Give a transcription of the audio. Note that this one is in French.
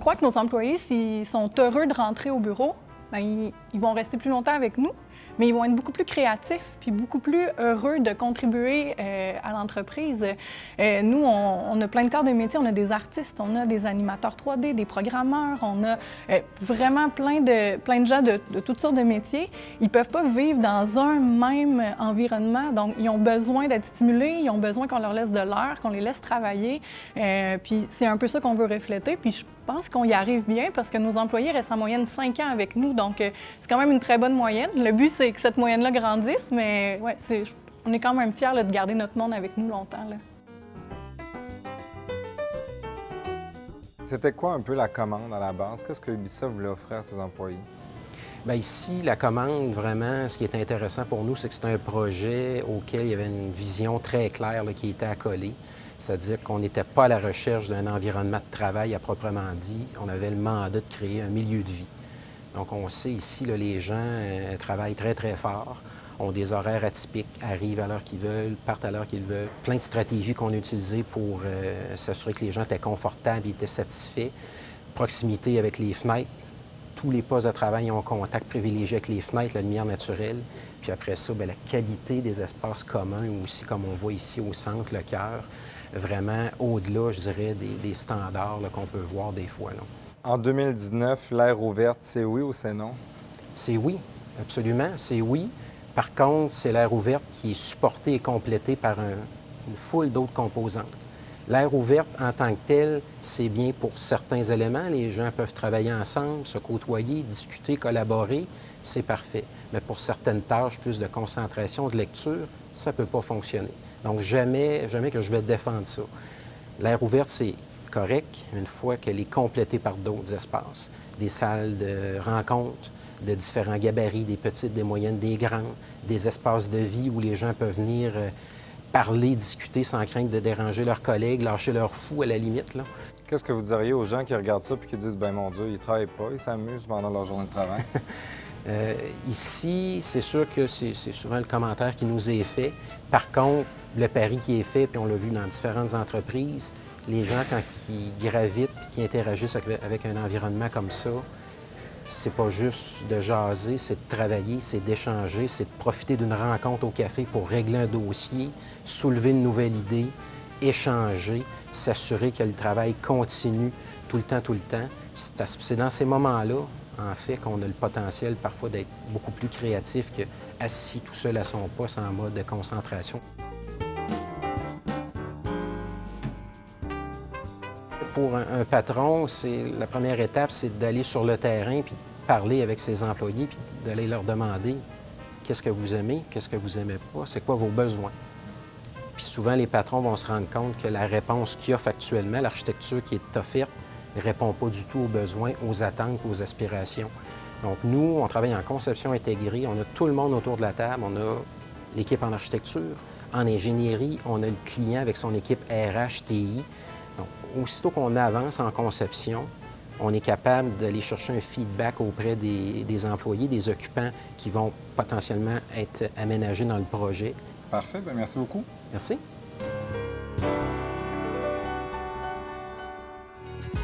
croit que nos employés, s'ils sont heureux de rentrer au bureau, bien, ils vont rester plus longtemps avec nous, mais ils vont être beaucoup plus créatifs puis beaucoup plus heureux de contribuer à l'entreprise. Nous, on a plein de corps de métier. On a des artistes, on a des animateurs 3D, des programmeurs, on a vraiment plein de gens de toutes sortes de métiers. Ils ne peuvent pas vivre dans un même environnement. Donc, ils ont besoin d'être stimulés, ils ont besoin qu'on leur laisse de l'air, qu'on les laisse travailler. Puis c'est un peu ça qu'on veut refléter. Puis je pense qu'on y arrive bien parce que nos employés restent en moyenne 5 ans avec nous. Donc, c'est quand même une très bonne moyenne. Le but, c'est que cette moyenne-là grandisse, mais ouais, on est quand même fiers là, de garder notre monde avec nous longtemps. Là. C'était quoi un peu la commande à la base? Qu'est-ce que Ubisoft voulait offrir à ses employés? Bien, ici, la commande, vraiment, ce qui est intéressant pour nous, c'est que c'est un projet auquel il y avait une vision très claire là, qui était accolée. C'est-à-dire qu'on n'était pas à la recherche d'un environnement de travail à proprement dit. On avait le mandat de créer un milieu de vie. Donc, on sait ici, là, les gens travaillent très, très fort, ont des horaires atypiques, arrivent à l'heure qu'ils veulent, partent à l'heure qu'ils veulent. Plein de stratégies qu'on a utilisées pour s'assurer que les gens étaient confortables et étaient satisfaits. Proximité avec les fenêtres. Tous les postes de travail ont un contact privilégié avec les fenêtres, la lumière naturelle. Puis après ça, bien, la qualité des espaces communs aussi, comme on voit ici au centre, le cœur, vraiment au-delà, je dirais, des standards là, qu'on peut voir des fois. Là. En 2019, l'aire ouverte, c'est oui ou c'est non? C'est oui, absolument, c'est oui. Par contre, c'est l'aire ouverte qui est supportée et complétée par une foule d'autres composantes. L'aire ouverte en tant que telle, c'est bien pour certains éléments. Les gens peuvent travailler ensemble, se côtoyer, discuter, collaborer, c'est parfait. Mais pour certaines tâches, plus de concentration, de lecture, ça ne peut pas fonctionner. Donc, jamais que je vais défendre ça. L'aire ouverte, c'est correct une fois qu'elle est complétée par d'autres espaces. Des salles de rencontres de différents gabarits, des petites, des moyennes, des grandes, des espaces de vie où les gens peuvent venir parler, discuter sans crainte de déranger leurs collègues, lâcher leur fou à la limite. Là. Qu'est-ce que vous diriez aux gens qui regardent ça et qui disent « ben mon Dieu, ils ne travaillent pas, ils s'amusent pendant leur journée de travail ». Ici, c'est sûr que c'est souvent le commentaire qui nous est fait. Par contre, le pari qui est fait, puis on l'a vu dans différentes entreprises, les gens, quand ils gravitent et qui interagissent avec un environnement comme ça, c'est pas juste de jaser, c'est de travailler, c'est d'échanger, c'est de profiter d'une rencontre au café pour régler un dossier, soulever une nouvelle idée, échanger, s'assurer que le travail continue tout le temps. C'est dans ces moments-là, en fait, qu'on a le potentiel parfois d'être beaucoup plus créatif qu'assis tout seul à son poste en mode de concentration. Pour un patron, la première étape, c'est d'aller sur le terrain puis de parler avec ses employés puis d'aller leur demander qu'est-ce que vous aimez, qu'est-ce que vous n'aimez pas, c'est quoi vos besoins. Puis souvent, les patrons vont se rendre compte que la réponse qu'ils offrent actuellement, l'architecture qui est offerte, ne répond pas du tout aux besoins, aux attentes, aux aspirations. Donc nous, on travaille en conception intégrée, on a tout le monde autour de la table, on a l'équipe en architecture, en ingénierie, on a le client avec son équipe RH, TI. Donc, aussitôt qu'on avance en conception, on est capable d'aller chercher un feedback auprès des employés, des occupants qui vont potentiellement être aménagés dans le projet. Parfait, bien merci beaucoup. Merci.